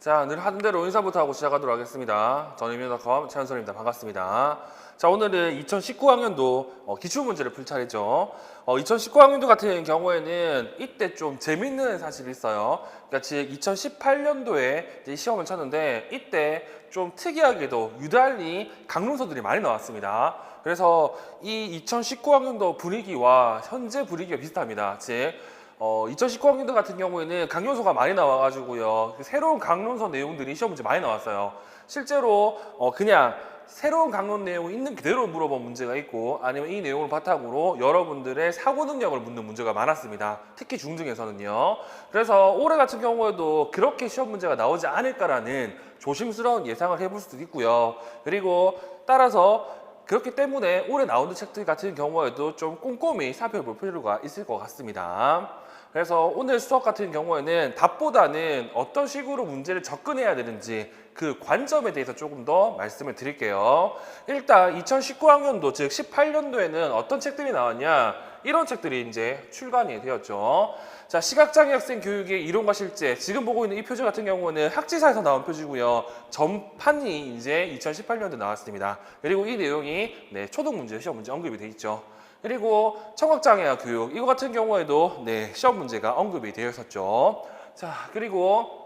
자, 늘 하던 대로 인사부터 하고 시작하도록 하겠습니다. 저는 이민혁 최현솔입니다. 반갑습니다. 자, 오늘은 2019학년도 기출문제를 풀 차례죠. 2019학년도 같은 경우에는 이때 좀 재밌는 사실이 있어요. 그러니까 즉 2018년도에 시험을 쳤는데 이때 좀 특이하게도 유달리 강론서들이 많이 나왔습니다. 그래서 이 2019학년도 분위기와 현재 분위기가 비슷합니다. 즉 2019학년도 같은 경우에는 강론서가 많이 나와가지고요. 새로운 강론서 내용들이 시험 문제 많이 나왔어요. 실제로 그냥 새로운 강론 내용이 있는 그대로 물어본 문제가 있고 아니면 이 내용을 바탕으로 여러분들의 사고 능력을 묻는 문제가 많았습니다. 특히 중등에서는요. 그래서 올해 같은 경우에도 그렇게 시험 문제가 나오지 않을까라는 조심스러운 예상을 해볼 수도 있고요. 그리고 따라서 그렇기 때문에 올해 나오는 책들 같은 경우에도 좀 꼼꼼히 살펴볼 필요가 있을 것 같습니다. 그래서 오늘 수업 같은 경우에는 답보다는 어떤 식으로 문제를 접근해야 되는지 그 관점에 대해서 조금 더 말씀을 드릴게요. 일단 2019학년도 즉 18년도에는 어떤 책들이 나왔냐, 이런 책들이 이제 출간이 되었죠. 자, 시각장애 학생 교육의 이론과 실제, 지금 보고 있는 이 표지 같은 경우는 학지사에서 나온 표지고요. 전판이 이제 2018년도에 나왔습니다. 그리고 이 내용이 초등 문제, 시험 문제 언급이 돼 있죠. 그리고 청각장애와 교육, 이거 같은 경우에도 시험 문제가 언급이 되어 있었죠. 자, 그리고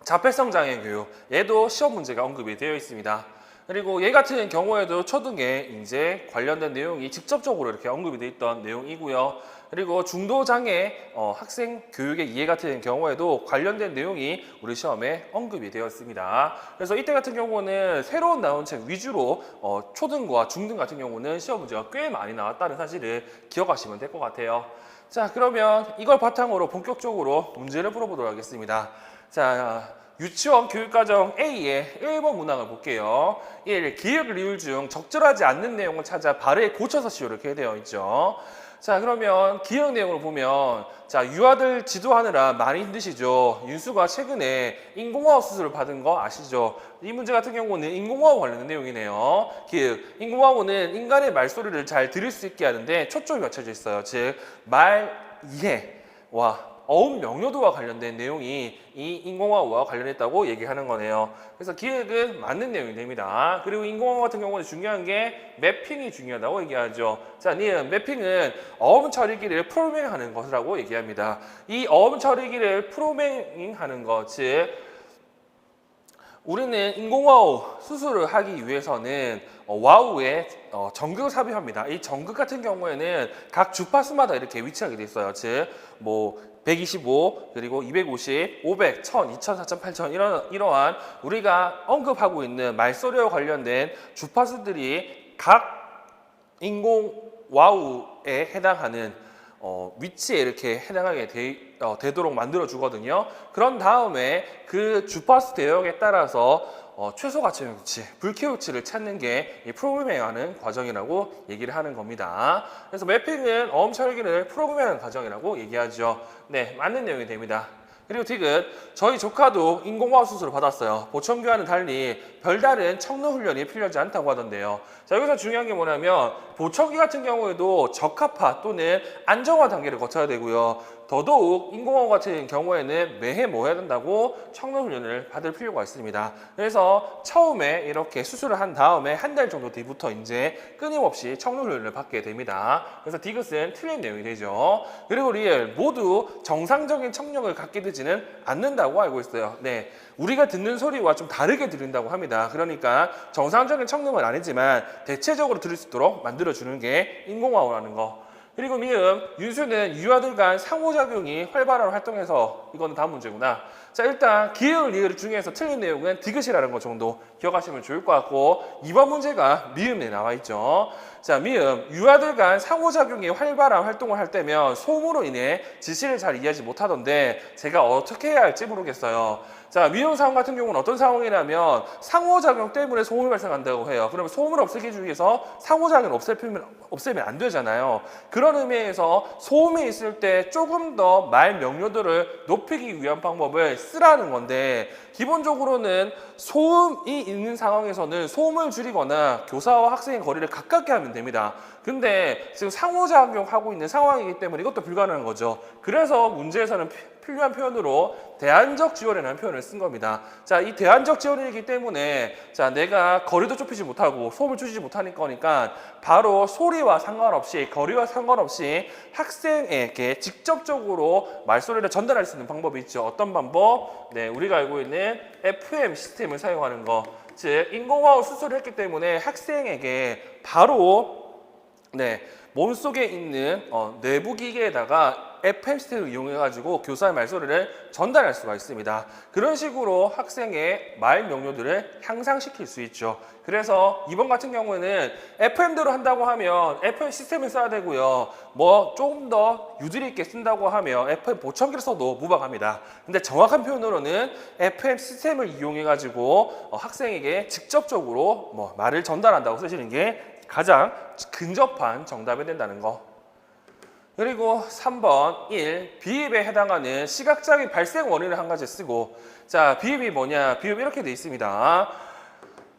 자폐성 장애 교육, 얘도 시험 문제가 언급이 되어 있습니다. 그리고 얘 같은 경우에도 초등에 이제 관련된 내용이 직접적으로 이렇게 언급이 돼 있던 내용이고요. 그리고 중도장애 학생 교육의 이해 같은 경우에도 관련된 내용이 우리 시험에 언급이 되었습니다. 그래서 이때 같은 경우는 새로운 나온 책 위주로 초등과 중등 같은 경우는 시험 문제가 꽤 많이 나왔다는 사실을 기억하시면 될 것 같아요. 자, 그러면 이걸 바탕으로 본격적으로 문제를 풀어보도록 하겠습니다. 자, 유치원 교육과정 A의 1번 문항을 볼게요. 1. 기억 리을 중 적절하지 않는 내용을 찾아 발에 고쳐서 씌워 이렇게 되어 있죠. 자, 그러면 기억 내용을 보면 자, 유아들 지도하느라 많이 힘드시죠. 윤수가 최근에 인공호흡 수술을 받은 거 아시죠? 이 문제 같은 경우는 인공호흡 관련된 내용이네요. 기억, 인공호흡은 인간의 말소리를 잘 들을 수 있게 하는데 초점이 맞춰져 있어요. 즉, 말 이해와 어음 명료도와 관련된 내용이 이 인공호흡과 관련했다고 얘기하는 거네요. 그래서 기획은 맞는 내용이 됩니다. 그리고 인공호흡 같은 경우는 중요한 게 매핑이 중요하다고 얘기하죠. 자, 니은 매핑은 어음 처리기를 프로그래밍하는 것이라고 얘기합니다. 이 어음 처리기를 프로그래밍하는 것, 즉 우리는 인공호흡 수술을 하기 위해서는 와우에 전극을 삽입합니다. 이 전극 같은 경우에는 각 주파수마다 이렇게 위치하게 돼 있어요. 즉, 125, 그리고 250, 500, 1000, 2000, 4000, 8000 이러한 우리가 언급하고 있는 말소리와 관련된 주파수들이 각 인공 와우에 해당하는 위치에 이렇게 해당하게 되도록 만들어 주거든요. 그런 다음에 그 주파수 대역에 따라서 최소 가치명치, 불쾌우치를 찾는 게 이 프로그래밍하는 과정이라고 얘기를 하는 겁니다. 그래서 매핑은 어음 처리기를 프로그래밍하는 과정이라고 얘기하죠. 네, 맞는 내용이 됩니다. 그리고 디귿, 저희 조카도 인공호흡 수술을 받았어요. 보청기와는 달리 별다른 척노 훈련이 필요하지 않다고 하던데요. 자, 여기서 중요한 게 뭐냐면 보청기 같은 경우에도 적합화 또는 안정화 단계를 거쳐야 되고요. 더더욱 인공호흡 같은 경우에는 매해 뭐 해야 된다고 척노 훈련을 받을 필요가 있습니다. 그래서 처음에 이렇게 수술을 한 다음에 한 달 정도 뒤부터 이제 끊임없이 척노 훈련을 받게 됩니다. 그래서 디귿은 틀린 내용이 되죠. 그리고 리을, 모두 정상적인 청력을 갖게 되지는 않는다고 알고 있어요. 네, 우리가 듣는 소리와 좀 다르게 들린다고 합니다. 그러니까 정상적인 청력은 아니지만 대체적으로 들을 수 있도록 만들어주는 게 인공호흡이라는 거. 그리고 미음, 윤수는 유아들 간 상호작용이 활발한 활동해서, 이거는 다음 문제구나. 자, 일단 기을, 리을 중에서 틀린 내용은 디귿이라는 것 정도 기억하시면 좋을 것 같고 2번 문제가 미음에 나와 있죠. 자, 미음, 유아들 간 상호작용이 활발한 활동을 할 때면 소음으로 인해 지시를 잘 이해하지 못하던데 제가 어떻게 해야 할지 모르겠어요. 자, 미음 상황 같은 경우는 어떤 상황이냐면 상호작용 때문에 소음이 발생한다고 해요. 그러면 소음을 없애기 위해서 상호작용을 없애면 안 되잖아요. 그런 의미에서 소음이 있을 때 조금 더 말 명료도를 높이기 위한 방법을 쓰라는 건데, 기본적으로는 소음이 있는 상황에서는 소음을 줄이거나 교사와 학생의 거리를 가깝게 하면 됩니다. 근데 지금 상호작용하고 있는 상황이기 때문에 이것도 불가능한 거죠. 그래서 문제에서는 훌륭한 표현으로 대안적 지원이라는 표현을 쓴 겁니다. 자, 이 대안적 지원이기 때문에 자, 내가 거리도 좁히지 못하고 소음을 줄이지 못하는 거니까 바로 소리와 상관없이 거리와 상관없이 학생에게 직접적으로 말소리를 전달할 수 있는 방법이 있죠. 어떤 방법? 네, 우리가 알고 있는 FM 시스템을 사용하는 거. 즉 인공화학 수술을 했기 때문에 학생에게 바로 네, 몸속에 있는 내부 기계에다가 FM 시스템을 이용해가지고 교사의 말소리를 전달할 수가 있습니다. 그런 식으로 학생의 말 명료들을 향상시킬 수 있죠. 그래서 이번 같은 경우에는 FM대로 한다고 하면 FM 시스템을 써야 되고요. 뭐 조금 더 유두리 있게 쓴다고 하면 FM 보청기를 써도 무방합니다. 근데 정확한 표현으로는 FM 시스템을 이용해가지고 학생에게 직접적으로 뭐 말을 전달한다고 쓰시는 게 가장 근접한 정답이 된다는 거. 그리고 3번 1. 비입에 해당하는 시각적인 발생 원인을 한 가지 쓰고 자, 비입이 뭐냐? 비입 이렇게 돼 있습니다.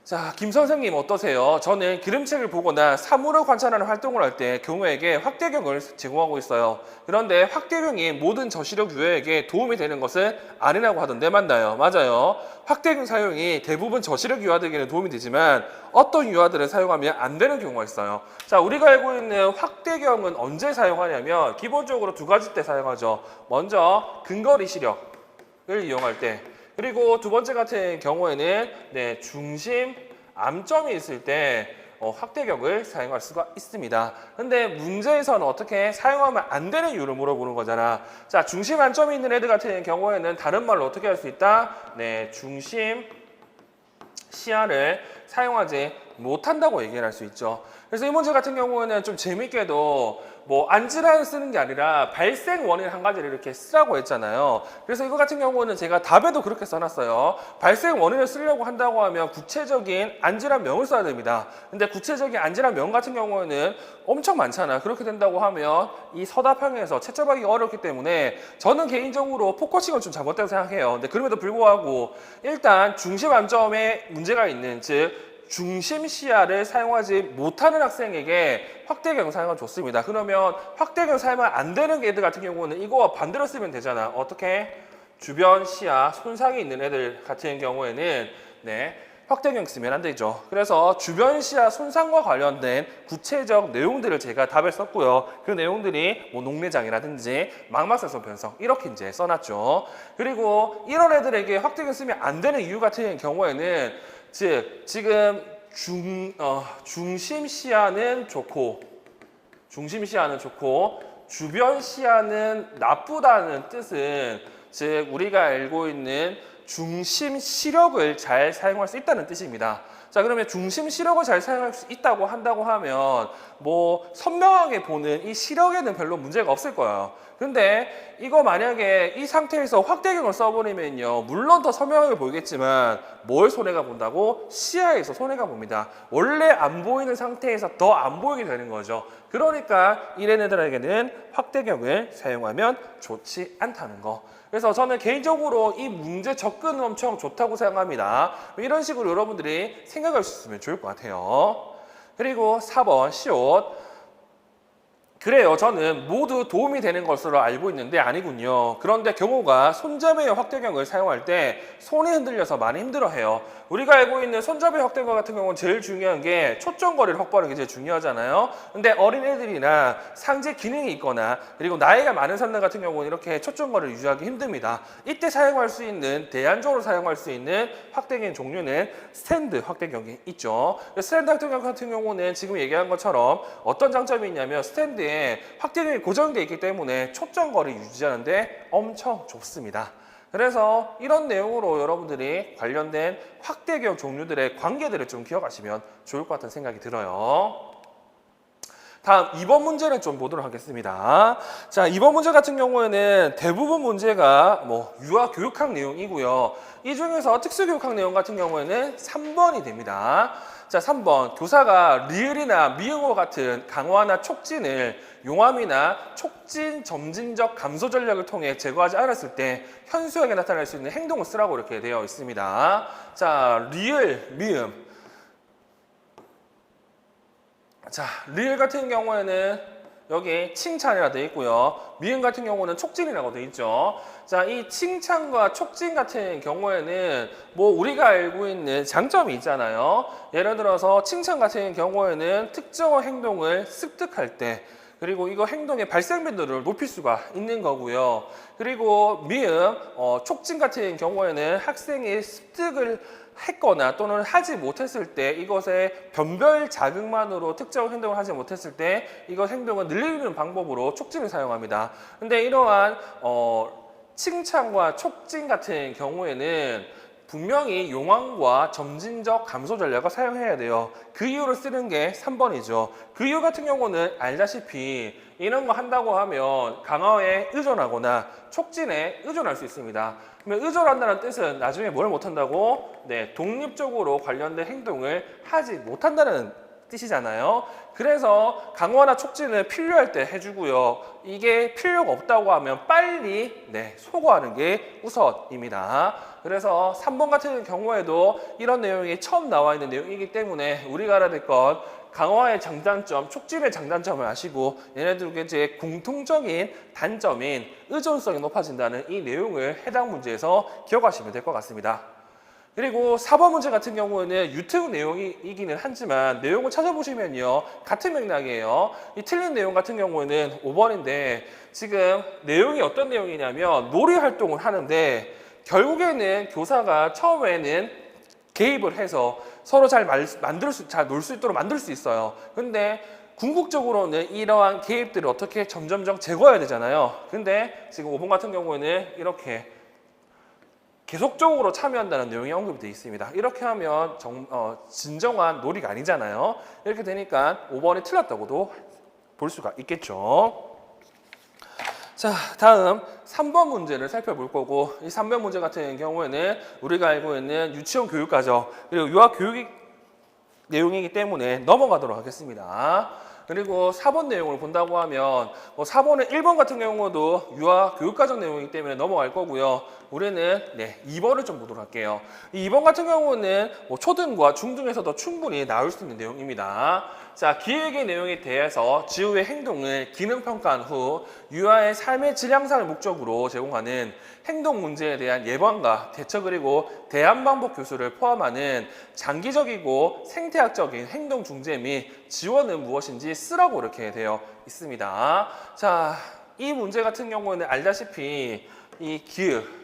자, 김 선생님 어떠세요? 저는 그림책을 보거나 사물을 관찰하는 활동을 할 때 경우에게 확대경을 제공하고 있어요. 그런데 확대경이 모든 저시력 유형에게 도움이 되는 것은 아니라고 하던데 맞나요? 맞아요. 확대경 사용이 대부분 저시력 유아들에게는 도움이 되지만 어떤 유아들은 사용하면 안 되는 경우가 있어요. 자, 우리가 알고 있는 확대경은 언제 사용하냐면 기본적으로 두 가지 때 사용하죠. 먼저 근거리 시력을 이용할 때, 그리고 두 번째 같은 경우에는 네, 중심 암점이 있을 때 확대경을 사용할 수가 있습니다. 근데 문제에서는 어떻게 사용하면 안 되는 이유를 물어보는 거잖아. 자, 중심 암점이 있는 애들 같은 경우에는 다른 말로 어떻게 할 수 있다? 네, 중심 시야를 사용하지 못한다고 얘기를 할 수 있죠. 그래서 이 문제 같은 경우에는 좀 재밌게도 뭐 안질환을 쓰는 게 아니라 발생 원인 한 가지를 이렇게 쓰라고 했잖아요. 그래서 이거 같은 경우는 제가 답에도 그렇게 써놨어요. 발생 원인을 쓰려고 한다고 하면 구체적인 안질환 명을 써야 됩니다. 근데 구체적인 안질환 명 같은 경우에는 엄청 많잖아. 그렇게 된다고 하면 이 서답형에서 채점하기 어렵기 때문에 저는 개인적으로 포커싱을 좀 잘못됐다고 생각해요. 근데 그럼에도 불구하고 일단 중심 안점에 문제가 있는, 즉 중심 시야를 사용하지 못하는 학생에게 확대경 사용을 줬습니다. 그러면 확대경 사용하면 안 되는 애들 같은 경우는 이거와 반대로 쓰면 되잖아. 어떻게? 주변 시야 손상이 있는 애들 같은 경우에는 네, 확대경 쓰면 안 되죠. 그래서 주변 시야 손상과 관련된 구체적 내용들을 제가 답에 썼고요. 그 내용들이 뭐 녹내장이라든지 망막사선 변성 이렇게 이제 써놨죠. 그리고 이런 애들에게 확대경 쓰면 안 되는 이유 같은 경우에는 즉 지금 중심 시야는 좋고 주변 시야는 나쁘다는 뜻은 즉 우리가 알고 있는 중심 시력을 잘 사용할 수 있다는 뜻입니다. 자, 그러면 중심 시력을 잘 사용할 수 있다고 한다고 하면 뭐 선명하게 보는 이 시력에는 별로 문제가 없을 거예요. 근데 이거 만약에 이 상태에서 확대경을 써버리면요, 물론 더 선명하게 보이겠지만 뭘 손해가 본다고? 시야에서 손해가 봅니다. 원래 안 보이는 상태에서 더 안 보이게 되는 거죠. 그러니까 이런 애들에게는 확대경을 사용하면 좋지 않다는 거. 그래서 저는 개인적으로 이 문제 접근은 엄청 좋다고 생각합니다. 이런 식으로 여러분들이 생각할 수 있으면 좋을 것 같아요. 그리고 4번 시옷. 그래요. 저는 모두 도움이 되는 것으로 알고 있는데 아니군요. 그런데 경우가 손잡이의 확대경을 사용할 때 손이 흔들려서 많이 힘들어해요. 우리가 알고 있는 손잡이 확대경 같은 경우는 제일 중요한 게 초점거리를 확보하는 게 제일 중요하잖아요. 근데 어린애들이나 상체 기능이 있거나 그리고 나이가 많은 사람들 같은 경우는 이렇게 초점거리를 유지하기 힘듭니다. 이때 사용할 수 있는, 대안적으로 사용할 수 있는 확대경 종류는 스탠드 확대경이 있죠. 스탠드 확대경 같은 경우는 지금 얘기한 것처럼 어떤 장점이 있냐면 스탠드에 확대경이 고정되어 있기 때문에 초점거리 유지하는데 엄청 좋습니다. 그래서 이런 내용으로 여러분들이 관련된 확대경 종류들의 관계들을 좀 기억하시면 좋을 것 같은 생각이 들어요. 다음 2번 문제를 좀 보도록 하겠습니다. 자, 2번 문제 같은 경우에는 대부분 문제가 뭐 유아 교육학 내용이고요. 이 중에서 특수교육학 내용 같은 경우에는 3번이 됩니다. 자, 3번. 교사가 리을이나 미응어 같은 강화나 촉진을 용암이나 촉진 점진적 감소 전략을 통해 제거하지 않았을 때 현수역에 나타날 수 있는 행동을 쓰라고 이렇게 되어 있습니다. 자, 리을, 미음. 자, 리을 같은 경우에는 여기 칭찬이라 되어 있고요. 미음 같은 경우는 촉진이라고 되어 있죠. 자, 이 칭찬과 촉진 같은 경우에는 뭐 우리가 알고 있는 장점이 있잖아요. 예를 들어서 칭찬 같은 경우에는 특정한 행동을 습득할 때 그리고 이거 행동의 발생 빈도를 높일 수가 있는 거고요. 그리고 미음, 촉진 같은 경우에는 학생이 습득을 했거나 또는 하지 못했을 때 이것의 변별 자극만으로 특정 행동을 하지 못했을 때 이것 행동을 늘리는 방법으로 촉진을 사용합니다. 근데 이러한 칭찬과 촉진 같은 경우에는 분명히 용왕과 점진적 감소 전략을 사용해야 돼요. 그 이유를 쓰는 게 3번이죠. 그 이유 같은 경우는 알다시피 이런 거 한다고 하면 강화에 의존하거나 촉진에 의존할 수 있습니다. 그러면 의존한다는 뜻은 나중에 뭘 못한다고? 네, 독립적으로 관련된 행동을 하지 못한다는 뜻이잖아요. 그래서 강화나 촉진을 필요할 때 해주고요. 이게 필요가 없다고 하면 빨리 소거하는 게 우선입니다. 그래서 3번 같은 경우에도 이런 내용이 처음 나와 있는 내용이기 때문에 우리가 알아야 될 건 강화의 장단점, 촉진의 장단점을 아시고 얘네들에게 이제 공통적인 단점인 의존성이 높아진다는 이 내용을 해당 문제에서 기억하시면 될 것 같습니다. 그리고 4번 문제 같은 경우에는 유특 내용이기는 하지만 내용을 찾아보시면요. 같은 맥락이에요. 이 틀린 내용 같은 경우에는 5번인데 지금 내용이 어떤 내용이냐면 놀이 활동을 하는데 결국에는 교사가 처음에는 개입을 해서 서로 잘 놀 수 있도록 만들 수 있어요. 근데 궁극적으로는 이러한 개입들을 어떻게 점점점 제거해야 되잖아요. 근데 지금 5번 같은 경우에는 이렇게 계속적으로 참여한다는 내용이 언급이 되어 있습니다. 이렇게 하면 진정한 놀이가 아니잖아요. 이렇게 되니까 5번이 틀렸다고도 볼 수가 있겠죠. 자, 다음 3번 문제를 살펴볼 거고 이 3번 문제 같은 경우에는 우리가 알고 있는 유치원 교육과정 그리고 유아 교육 내용이기 때문에 넘어가도록 하겠습니다. 그리고 4번 내용을 본다고 하면 4번의 1번 같은 경우도 유아 교육과정 내용이기 때문에 넘어갈 거고요. 우리는 2번을 좀 보도록 할게요. 이 2번 같은 경우는 초등과 중등에서도 충분히 나올 수 있는 내용입니다. 자, 기획의 내용에 대해서 지우의 행동을 기능평가한 후 유아의 삶의 질 향상을 목적으로 제공하는 행동 문제에 대한 예방과 대처 그리고 대안 방법 교수를 포함하는 장기적이고 생태학적인 행동 중재 및 지원은 무엇인지 쓰라고 이렇게 되어 있습니다. 자, 이 문제 같은 경우는 알다시피 이 기획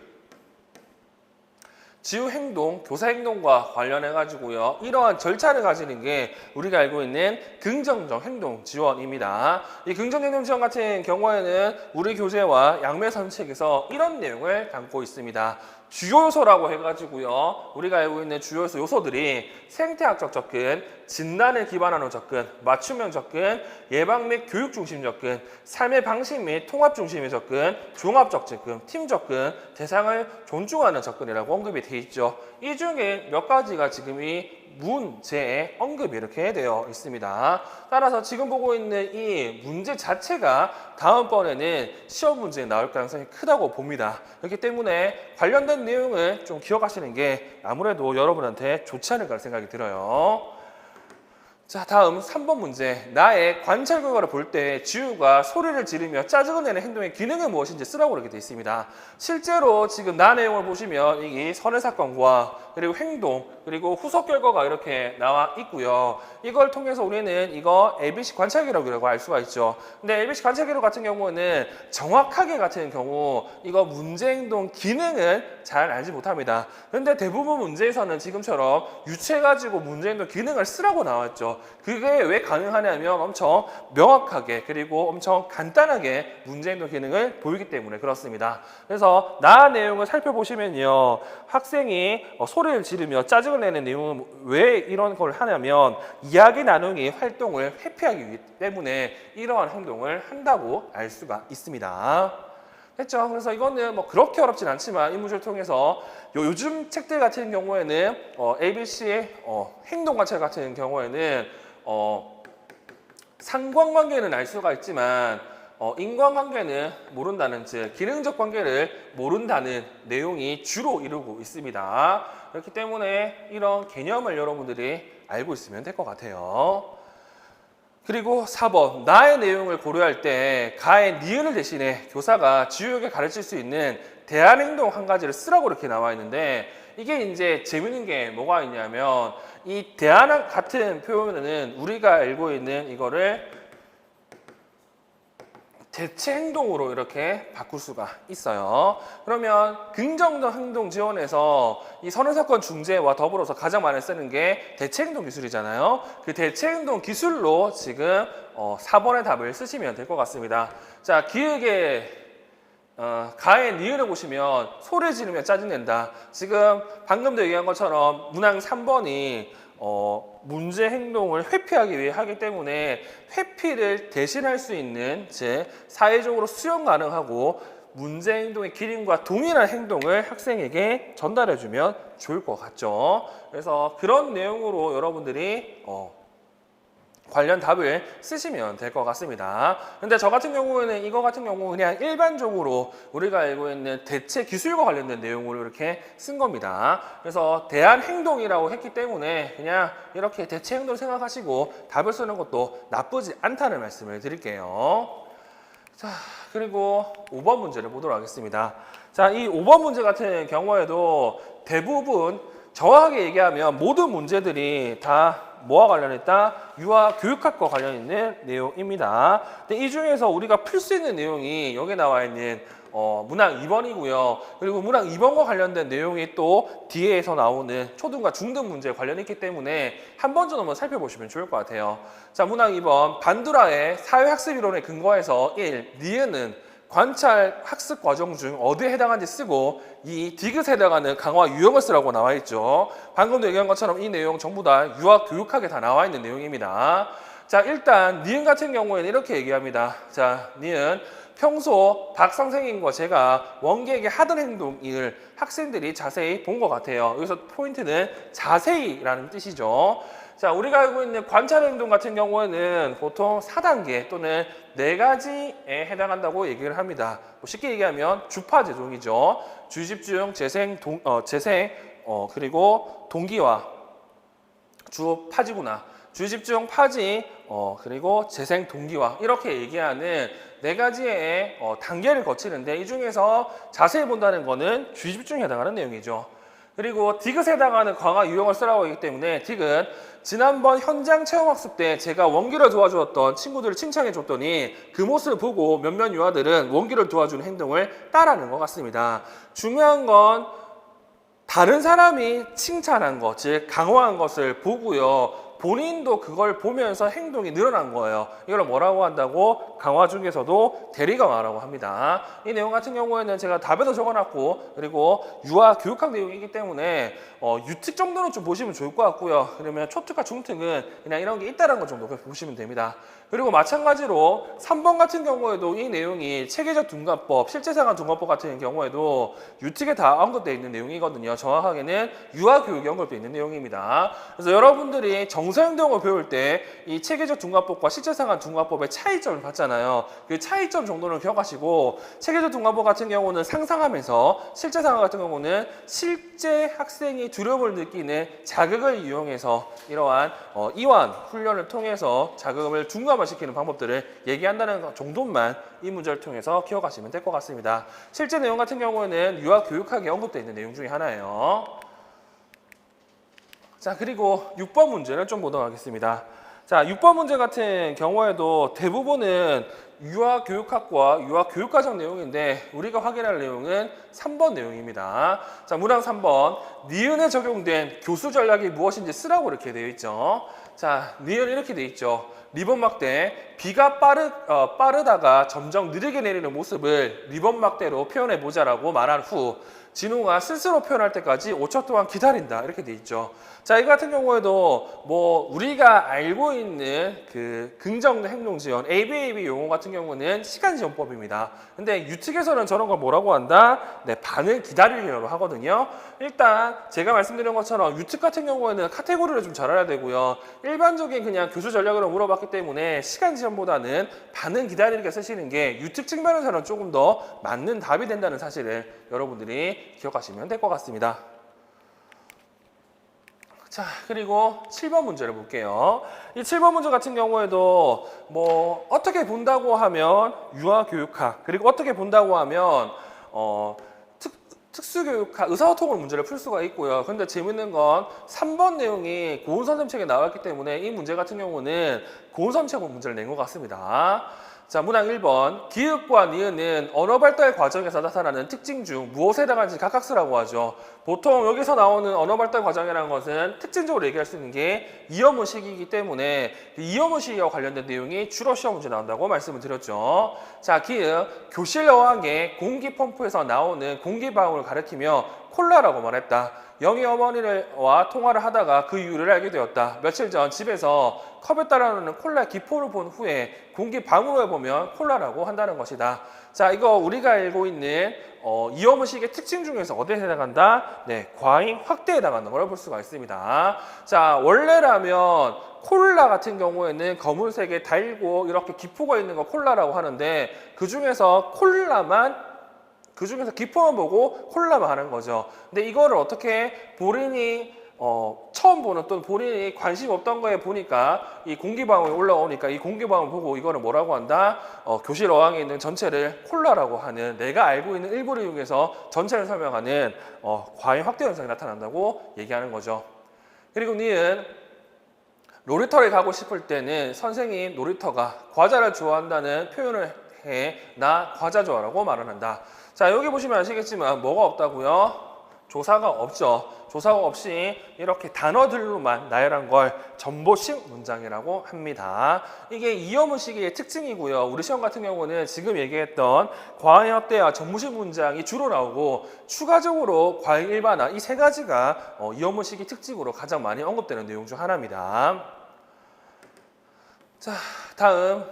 지우 행동, 교사 행동과 관련해 가지고요. 이러한 절차를 가지는 게 우리가 알고 있는 긍정적 행동 지원입니다. 이 긍정 행동 지원 같은 경우에는 우리 교재와 양매 선책에서 이런 내용을 담고 있습니다. 주요 요소라고 해가지고요. 우리가 알고 있는 주요 요소들이 생태학적 접근, 진단을 기반으로 접근, 맞춤형 접근, 예방 및 교육 중심 접근, 삶의 방식 및 통합 중심의 접근, 종합적 접근, 팀 접근, 대상을 존중하는 접근이라고 언급이 되어 있죠. 이 중에 몇 가지가 지금 이 문제에 언급이 이렇게 되어 있습니다. 따라서 지금 보고 있는 이 문제 자체가 다음번에는 시험 문제에 나올 가능성이 크다고 봅니다. 그렇기 때문에 관련된 내용을 좀 기억하시는 게 아무래도 여러분한테 좋지 않을까 생각이 들어요. 자, 다음 3번 문제. 나의 관찰 결과를 볼 때 지우가 소리를 지르며 짜증을 내는 행동의 기능은 무엇인지 쓰라고 이렇게 되어 있습니다. 실제로 지금 나 내용을 보시면 이 선해 사건과 그리고 행동 그리고 후속 결과가 이렇게 나와 있고요. 이걸 통해서 우리는 이거 ABC 관찰 기록이라고 알 수가 있죠. 근데 ABC 관찰 기록 같은 경우는 정확하게 같은 경우 이거 문제 행동 기능을 잘 알지 못합니다. 그런데 대부분 문제에서는 지금처럼 유추해가지고 문제 행동 기능을 쓰라고 나왔죠. 그게 왜 가능하냐면 엄청 명확하게 그리고 엄청 간단하게 문제 행동 기능을 보이기 때문에 그렇습니다. 그래서 나 내용을 살펴보시면요. 학생이 소리를 지르며 짜증을 내는 내용은 왜 이런 걸 하냐면 이야기 나누기 활동을 회피하기 때문에 이러한 행동을 한다고 알 수가 있습니다. 했죠. 그래서 이거는 뭐 그렇게 어렵진 않지만 이 문제를 통해서 요즘 책들 같은 경우에는 ABC의 행동 관찰 같은 경우에는 상관관계는 알 수가 있지만 인과관계는 모른다는 즉 기능적 관계를 모른다는 내용이 주로 이루고 있습니다. 그렇기 때문에 이런 개념을 여러분들이 알고 있으면 될 것 같아요. 그리고 4번, 나의 내용을 고려할 때 가의 니은을 대신해 교사가 지우에게 가르칠 수 있는 대안행동 한 가지를 쓰라고 이렇게 나와 있는데, 이게 이제 재밌는 게 뭐가 있냐면, 이 대안 같은 표현은 우리가 알고 있는 이거를 대체 행동으로 이렇게 바꿀 수가 있어요. 그러면 긍정적 행동 지원에서 이 선언사건 중재와 더불어서 가장 많이 쓰는 게 대체 행동 기술이잖아요. 그 대체 행동 기술로 지금 4번의 답을 쓰시면 될 것 같습니다. 자, 기역의 가의 니은을 보시면 소리 지르며 짜증낸다. 지금 방금도 얘기한 것처럼 문항 3번이 문제 행동을 회피하기 위해 하기 때문에 회피를 대신할 수 있는, 즉 사회적으로 수용 가능하고 문제 행동의 기림과 동일한 행동을 학생에게 전달해주면 좋을 것 같죠. 그래서 그런 내용으로 여러분들이 관련 답을 쓰시면 될 것 같습니다. 근데 저 같은 경우에는 이거 같은 경우 그냥 일반적으로 우리가 알고 있는 대체 기술과 관련된 내용으로 이렇게 쓴 겁니다. 그래서 대안 행동이라고 했기 때문에 그냥 이렇게 대체 행동을 생각하시고 답을 쓰는 것도 나쁘지 않다는 말씀을 드릴게요. 자, 그리고 5번 문제를 보도록 하겠습니다. 자, 이 5번 문제 같은 경우에도 대부분 정확하게 얘기하면 모든 문제들이 다 뭐와 관련했다? 유아 교육학과 관련 있는 내용입니다. 근데 이 중에서 우리가 풀 수 있는 내용이 여기 나와 있는 문항 2번이고요. 그리고 문항 2번과 관련된 내용이 또 뒤에서 나오는 초등과 중등 문제에 관련이 있기 때문에 한 번 정도만 살펴보시면 좋을 것 같아요. 자, 문항 2번 반두라의 사회학습 이론에 근거해서 1. 니은은 관찰 학습 과정 중 어디에 해당하는지 쓰고, 이 디귿에 해당하는 강화 유형을 쓰라고 나와 있죠. 방금도 얘기한 것처럼 이 내용 전부 다 유아 교육학에 다 나와 있는 내용입니다. 자, 일단 니은 같은 경우에는 이렇게 얘기합니다. 자, 니은 평소 박 선생님과 제가 원기에게 하던 행동을 학생들이 자세히 본 것 같아요. 여기서 포인트는 자세히라는 뜻이죠. 자, 우리가 알고 있는 관찰 행동 같은 경우에는 보통 4단계 또는 4가지에 해당한다고 얘기를 합니다. 쉽게 얘기하면 주파 제동이죠. 주집중, 재생, 그리고 동기화, 파지구나. 주집중, 파지, 그리고 재생, 동기화, 이렇게 얘기하는 4가지의 단계를 거치는데, 이 중에서 자세히 본다는 거는 주집중에 해당하는 내용이죠. 그리고 디귿에 해당하는 강화 유형을 쓰라고 하기 때문에 디귿, 지난번 현장 체험학습 때 제가 원기를 도와주었던 친구들을 칭찬해 줬더니 그 모습을 보고 몇몇 유아들은 원기를 도와주는 행동을 따라하는 것 같습니다. 중요한 건 다른 사람이 칭찬한 것, 즉 강화한 것을 보고요, 본인도 그걸 보면서 행동이 늘어난 거예요. 이걸 뭐라고 한다고? 강화 중에서도 대리강화라고 합니다. 이 내용 같은 경우에는 제가 답에도 적어놨고, 그리고 유아 교육학 내용이기 때문에 유특 정도는 좀 보시면 좋을 것 같고요. 그러면 초특과 중특은 그냥 이런 게 있다는 것 정도 보시면 됩니다. 그리고 마찬가지로 3번 같은 경우에도 이 내용이 체계적 둔관법, 실제상황 둔관법 같은 경우에도 유특에 다 언급되어 있는 내용이거든요. 정확하게는 유아교육에 언급되어 있는 내용입니다. 그래서 여러분들이 정서행동을 배울 때 이 체계적 둔관법과 실제상황 둔관법의 차이점을 봤잖아요. 그 차이점 정도는 기억하시고, 체계적 둔관법 같은 경우는 상상하면서, 실제상황 같은 경우는 실제 학생이 두려움을 느끼는 자극을 이용해서 이러한 이완 훈련을 통해서 자극을 둔감화시키는 방법들을 얘기한다는 것 정도만 이 문제를 통해서 기억하시면 될 것 같습니다. 실제 내용 같은 경우에는 유아교육학에 언급되어 있는 내용 중에 하나예요. 자, 그리고 6번 문제를 좀 보도록 하겠습니다. 자, 6번 문제 같은 경우에도 대부분은 유아교육학과 유아교육과정 내용인데, 우리가 확인할 내용은 3번 내용입니다. 자, 문항 3번, 니은에 적용된 교수 전략이 무엇인지 쓰라고 이렇게 되어 있죠. 자, 니은 이렇게 되어 있죠. 리본 막대, 비가 빠르다가 점점 느리게 내리는 모습을 리본 막대로 표현해 보자라고 말한 후 진우가 스스로 표현할 때까지 5초 동안 기다린다, 이렇게 돼 있죠. 자, 이 같은 경우에도 뭐 우리가 알고 있는 그 긍정 행동 지원 ABAB 용어 같은 경우는 시간 지원법입니다. 근데 유특에서는 저런 걸 뭐라고 한다? 네, 반응 기다리기라고 하거든요. 일단 제가 말씀드린 것처럼 유특 같은 경우에는 카테고리를 좀 잘 알아야 되고요. 일반적인 그냥 교수 전략으로 물어봤기 때문에 시간 지원보다는 반응 기다리기를 쓰시는 게 유특 측면에서는 조금 더 맞는 답이 된다는 사실을 여러분들이 기억하시면 될 것 같습니다. 자, 그리고 7번 문제를 볼게요. 이 7번 문제 같은 경우에도 뭐 어떻게 본다고 하면 유아교육학, 그리고 어떻게 본다고 하면 특수교육학, 의사소통을 문제를 풀 수가 있고요. 근데 재밌는 건 3번 내용이 고은선생님 책에 나왔기 때문에 이 문제 같은 경우는 고은선생님 책으로 문제를 낸 것 같습니다. 자, 문항 1번. 기읍과 니은은 언어 발달 과정에서 나타나는 특징 중 무엇에 해당하는지 각각쓰라고 하죠. 보통 여기서 나오는 언어 발달 과정이라는 것은 특징적으로 얘기할 수 있는 게 이어문식이기 때문에 그 이어문식과 관련된 내용이 주로 시험 문제 나온다고 말씀을 드렸죠. 자, 기읍. 교실 어항에 공기 펌프에서 나오는 공기 방울을 가리키며 콜라라고 말했다. 영희 어머니와 통화를 하다가 그 이유를 알게 되었다. 며칠 전 집에서 컵에 따라오는 콜라 기포를 본 후에 공기 방울을 보면 콜라라고 한다는 것이다. 자, 이거 우리가 알고 있는 이어문식의 특징 중에서 어디에 해당한다? 네, 과잉 확대에 해당하는 걸 볼 수가 있습니다. 자, 원래라면 콜라 같은 경우에는 검은색에 달고 이렇게 기포가 있는 거 콜라라고 하는데 그 중에서 기포만 보고 콜라만 하는 거죠. 근데 이거를 어떻게 본인이 처음 보는 또는 본인이 관심 없던 거에 보니까 이 공기방울이 올라오니까 이 공기방울 보고 이거를 뭐라고 한다? 교실 어항에 있는 전체를 콜라라고 하는, 내가 알고 있는 일부를 이용해서 전체를 설명하는 과잉 확대 현상이 나타난다고 얘기하는 거죠. 그리고 니은 놀이터를 가고 싶을 때는 선생님 놀이터가 과자를 좋아한다는 표현을 해 나 과자 좋아라고 말을 한다. 자, 여기 보시면 아시겠지만 뭐가 없다고요? 조사가 없죠. 조사가 없이 이렇게 단어들로만 나열한 걸 전보식 문장이라고 합니다. 이게 이어문식의 특징이고요. 우리 시험 같은 경우는 지금 얘기했던 과잉 확대와 전보식 문장이 주로 나오고 추가적으로 과잉 일반화 이 세 가지가 이어문식의 특징으로 가장 많이 언급되는 내용 중 하나입니다. 자, 다음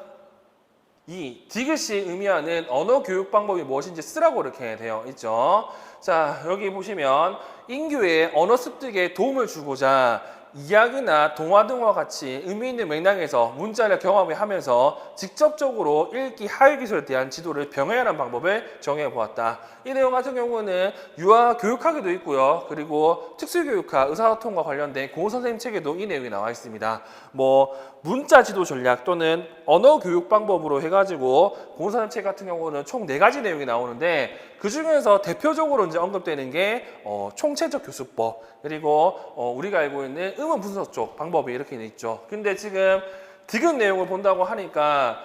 이 디귿이 의미하는 언어 교육 방법이 무엇인지 쓰라고 이렇게 되어 있죠. 자, 여기 보시면 인교의 언어 습득에 도움을 주고자 이야기나 동화 등과 같이 의미 있는 맥락에서 문자를 경험하면서 직접적으로 읽기 하위 기술에 대한 지도를 병행하는 방법을 정해 보았다. 이 내용 같은 경우는 유아 교육학에도 있고요. 그리고 특수교육학, 의사소통과 관련된 고은 선생님 책에도 이 내용이 나와 있습니다. 뭐 문자 지도 전략 또는 언어 교육 방법으로 해가지고 고은 선생님 책 같은 경우는 총 4가지 내용이 나오는데 그 중에서 대표적으로 이제 언급되는 게 총체적 교수법, 그리고 우리가 알고 있는 음원 분석 쪽 방법이 이렇게 있죠. 근데 지금 디귿 내용을 본다고 하니까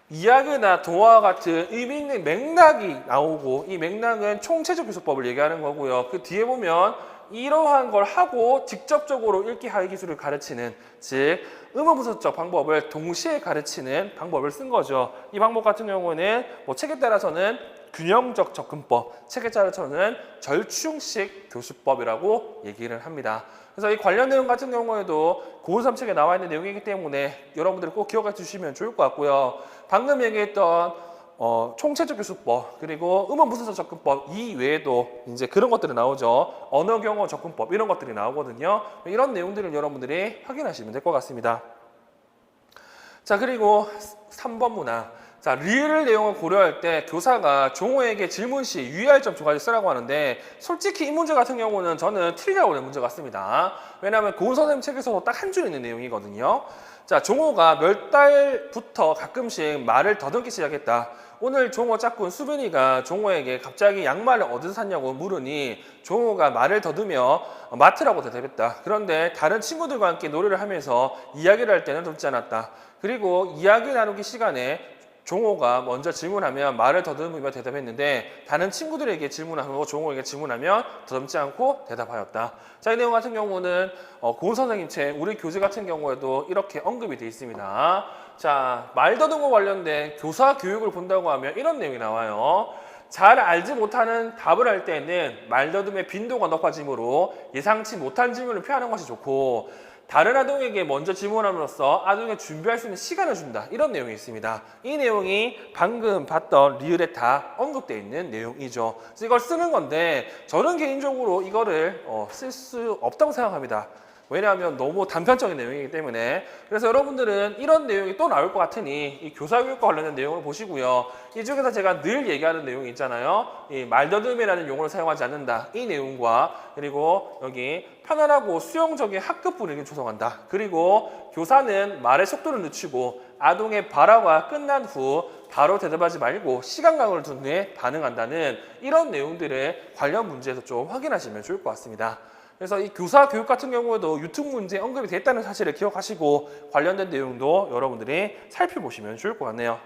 이야기나 동화 같은 의미 있는 맥락이 나오고 이 맥락은 총체적 교수법을 얘기하는 거고요. 그 뒤에 보면 이러한 걸 하고 직접적으로 읽기 하위 기술을 가르치는, 즉 음원 분석적 방법을 동시에 가르치는 방법을 쓴 거죠. 이 방법 같은 경우는 뭐 책에 따라서는 균형적 접근법, 책에 따라서는 절충식 교수법이라고 얘기를 합니다. 그래서 이 관련 내용 같은 경우에도 고은 책에 나와 있는 내용이기 때문에 여러분들이 꼭 기억해 주시면 좋을 것 같고요. 방금 얘기했던 총체적 교수법, 그리고 음원 분석 접근법 이외에도 이제 그런 것들이 나오죠. 언어 경어 접근법 이런 것들이 나오거든요. 이런 내용들을 여러분들이 확인하시면 될 것 같습니다. 자, 그리고 3번 문항. 자, 리을 내용을 고려할 때 교사가 종호에게 질문 시 유의할 점 2가지 쓰라고 하는데 솔직히 이 문제 같은 경우는 저는 틀리라고 하는 문제 같습니다. 왜냐하면 고은 선생님 책에서도 딱 한 줄 있는 내용이거든요. 자, 종호가 몇 달부터 가끔씩 말을 더듬기 시작했다. 오늘 종호 짝꿍 수빈이가 종호에게 갑자기 양말을 어디서 샀냐고 물으니 종호가 말을 더듬여 마트라고 대답했다. 그런데 다른 친구들과 함께 놀이를 하면서 이야기를 할 때는 듣지 않았다. 그리고 이야기 나누기 시간에 종호가 먼저 질문하면 말을 더듬으며 대답했는데 다른 친구들에게 질문하고 종호에게 질문하면 더듬지 않고 대답하였다. 자, 이 내용 같은 경우는 고은 선생님 책 우리 교재 같은 경우에도 이렇게 언급이 되어 있습니다. 자, 말 더듬과 관련된 교사 교육을 본다고 하면 이런 내용이 나와요. 잘 알지 못하는 답을 할 때는 말 더듬의 빈도가 높아지므로 예상치 못한 질문을 피하는 것이 좋고 다른 아동에게 먼저 질문함으로써 아동에게 준비할 수 있는 시간을 준다. 이런 내용이 있습니다. 이 내용이 방금 봤던 리을에 다 언급되어 있는 내용이죠. 그래서 이걸 쓰는 건데 저는 개인적으로 이거를 쓸 수 없다고 생각합니다. 왜냐하면 너무 단편적인 내용이기 때문에. 그래서 여러분들은 이런 내용이 또 나올 것 같으니 이 교사교육과 관련된 내용을 보시고요. 이 중에서 제가 늘 얘기하는 내용이 있잖아요. 이 말더듬이라는 용어를 사용하지 않는다. 이 내용과 그리고 여기 편안하고 수용적인 학급 분위기를 조성한다. 그리고 교사는 말의 속도를 늦추고 아동의 발화가 끝난 후 바로 대답하지 말고 시간 간격을 둔 후에 반응한다는 이런 내용들의 관련 문제에서 좀 확인하시면 좋을 것 같습니다. 그래서 이 교사 교육 같은 경우에도 유튜브 문제에 언급이 됐다는 사실을 기억하시고 관련된 내용도 여러분들이 살펴보시면 좋을 것 같네요.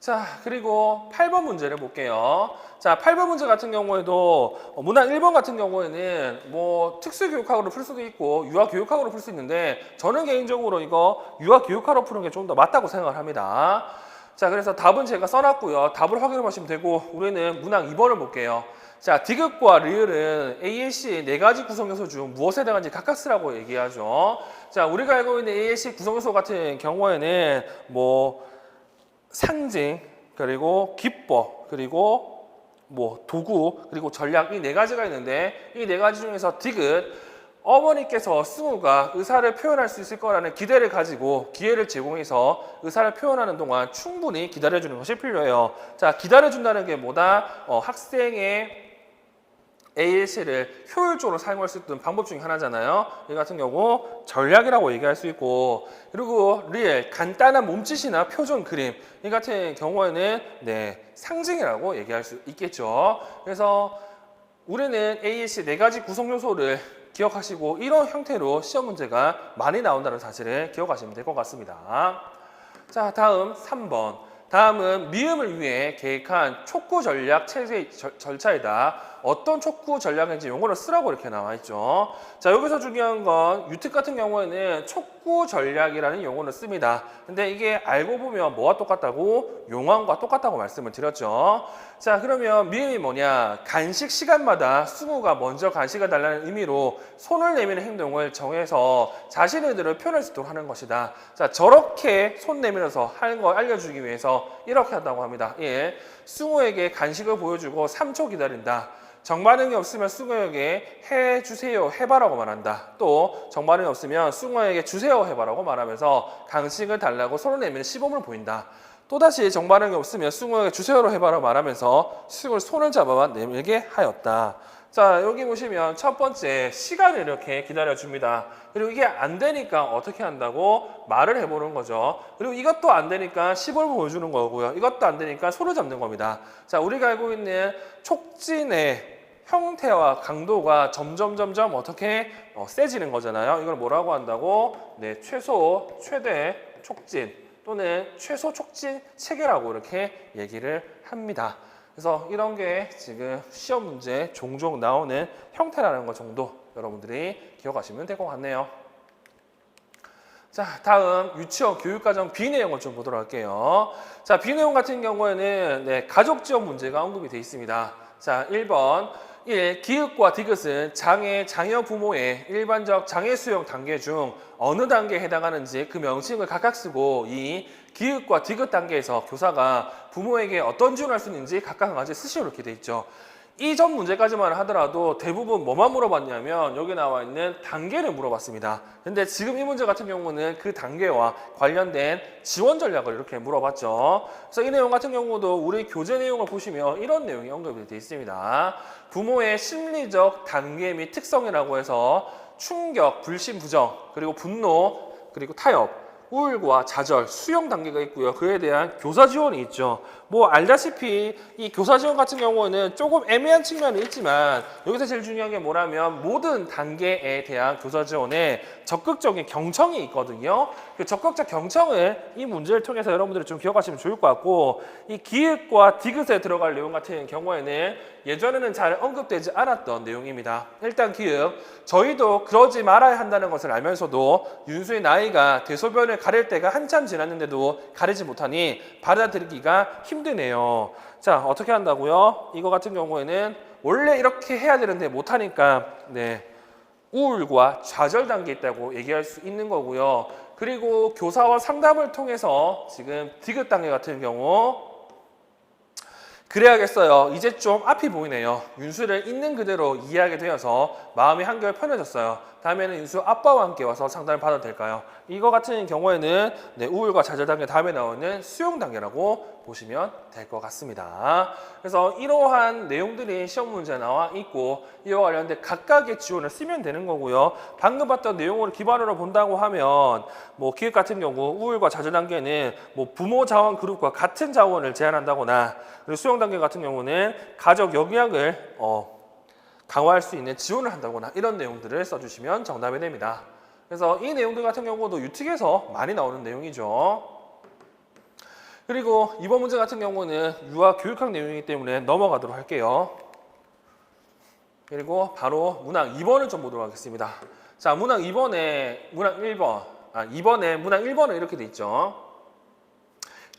자, 그리고 8번 문제를 볼게요. 자, 8번 문제 같은 경우에도 문항 1번 같은 경우에는 뭐 특수교육학으로 풀 수도 있고 유아교육학으로 풀 수 있는데 저는 개인적으로 이거 유아교육학으로 푸는 게 좀 더 맞다고 생각을 합니다. 자, 그래서 답은 제가 써놨고요. 답을 확인해 보시면 되고 우리는 문항 2번을 볼게요. 자, 디귿과 리을은 AAC의 4가지 구성요소 중 무엇에 해당하는지 각각 쓰라고 얘기하죠. 자, 우리가 알고 있는 AAC 구성요소 같은 경우에는 뭐 상징, 그리고 기법, 그리고 뭐 도구, 그리고 전략 이 4가지가 있는데 이 4가지 중에서 디귿 어머니께서 승우가 의사를 표현할 수 있을 거라는 기대를 가지고 기회를 제공해서 의사를 표현하는 동안 충분히 기다려주는 것이 필요해요. 자, 기다려준다는 게 뭐다? 학생의 AAC를 효율적으로 사용할 수 있는 방법 중에 하나잖아요. 이 같은 경우 전략이라고 얘기할 수 있고, 그리고 리얼 간단한 몸짓이나 표정 그림 이 같은 경우에는 상징이라고 얘기할 수 있겠죠. 그래서 우리는 AAC 4가지 구성 요소를 기억하시고 이런 형태로 시험 문제가 많이 나온다는 사실을 기억하시면 될 것 같습니다. 자, 다음 3번. 다음은 미음을 위해 계획한 촉구 전략 체계 절차이다. 어떤 촉구 전략인지 용어를 쓰라고 이렇게 나와 있죠. 자, 여기서 중요한 건 유특 같은 경우에는 촉구 전략이라는 용어를 씁니다. 근데 이게 알고 보면 뭐와 똑같다고? 용왕과 똑같다고 말씀을 드렸죠. 자, 그러면 미음이 뭐냐? 간식 시간마다 승우가 먼저 간식을 달라는 의미로 손을 내미는 행동을 정해서 자신의 의도를 표현할 수 있도록 하는 것이다. 자, 저렇게 손 내밀어서 하는 걸 알려주기 위해서 이렇게 한다고 합니다. 예, 승우에게 간식을 보여주고 3초 기다린다. 정반응이 없으면 승우에게 해주세요, 해봐라고 말한다. 또 정반응이 없으면 승우에게 주세요, 해봐라고 말하면서 간식을 달라고 손을 내미는 시범을 보인다. 또다시 정반응이 없으면 승우에게 주세요로 해봐라고 말하면서 승우를 손을 잡아만 내밀게 하였다. 자, 여기 보시면 첫 번째 시간을 이렇게 기다려줍니다. 그리고 이게 안 되니까 어떻게 한다고 말을 해보는 거죠. 그리고 이것도 안 되니까 시범을 보여주는 거고요. 이것도 안 되니까 손을 잡는 겁니다. 자, 우리가 알고 있는 촉진의 형태와 강도가 점점 어떻게 세지는 거잖아요. 이걸 뭐라고 한다고? 최소, 최대 촉진 또는 최소 촉진 체계라고 이렇게 얘기를 합니다. 그래서 이런 게 지금 시험 문제에 종종 나오는 형태라는 것 정도 여러분들이 기억하시면 될 것 같네요. 자, 다음 유치원 교육과정 B 내용을 좀 보도록 할게요. 자, B 내용 같은 경우에는 가족 지원 문제가 언급이 되어 있습니다. 자, 1번 1. 기읍과 디귿은 자녀 부모의 일반적 장애 수용 단계 중 어느 단계에 해당하는지 그 명칭을 각각 쓰고 2. 기읍과 디귿 단계에서 교사가 부모에게 어떤 지원을 할 수 있는지 각각 한 가지 쓰시오 이렇게 돼 있죠. 이전 문제까지만 하더라도 대부분 뭐만 물어봤냐면 여기 나와 있는 단계를 물어봤습니다. 근데 지금 이 문제 같은 경우는 그 단계와 관련된 지원 전략을 이렇게 물어봤죠. 그래서 이 내용 같은 경우도 우리 교재 내용을 보시면 이런 내용이 언급이 되어 있습니다. 부모의 심리적 단계 및 특성이라고 해서 충격, 불신, 부정, 그리고 분노, 그리고 타협, 우울과 좌절, 수용 단계가 있고요. 그에 대한 교사 지원이 있죠. 뭐 알다시피 이 교사 지원 같은 경우는 조금 애매한 측면이 있지만 여기서 제일 중요한 게 뭐라면 모든 단계에 대한 교사 지원에 적극적인 경청이 있거든요. 그 적극적 경청을 이 문제를 통해서 여러분들이 좀 기억하시면 좋을 것 같고 이 기읍과 디귿에 들어갈 내용 같은 경우에는 예전에는 잘 언급되지 않았던 내용입니다. 일단 기읍, 저희도 그러지 말아야 한다는 것을 알면서도 윤수의 나이가 대소변을 가릴 때가 한참 지났는데도 가리지 못하니 받아들이기가 힘드네요. 자, 어떻게 한다고요? 이거 같은 경우에는 원래 이렇게 해야 되는데 못하니까 우울과 좌절 단계에 있다고 얘기할 수 있는 거고요. 그리고 교사와 상담을 통해서 지금 디귿 단계 같은 경우 그래야겠어요. 이제 좀 앞이 보이네요. 윤수를 있는 그대로 이해하게 되어서 마음이 한결 편해졌어요. 다음에는 윤수 아빠와 함께 와서 상담을 받아도 될까요? 이거 같은 경우에는 네, 우울과 좌절 단계 다음에 나오는 수용 단계라고 보시면 될 것 같습니다. 그래서 이러한 내용들이 시험 문제에 나와 있고 이와 관련된 각각의 지원을 쓰면 되는 거고요. 방금 봤던 내용을 기반으로 본다고 하면 뭐 기획 같은 경우 우울과 좌절 단계는 뭐 부모 자원 그룹과 같은 자원을 제한한다거나 그리고 수용 단계 같은 경우는 가족 영향을 강화할 수 있는 지원을 한다거나 이런 내용들을 써주시면 정답이 됩니다. 그래서 이 내용들 같은 경우도 유특에서 많이 나오는 내용이죠. 그리고 이번 문제 같은 경우는 유아 교육학 내용이기 때문에 넘어가도록 할게요. 그리고 바로 문항 2번을 좀 보도록 하겠습니다. 자, 문항 2번에 문항 1번, 2번에 문항 1번은 이렇게 돼 있죠.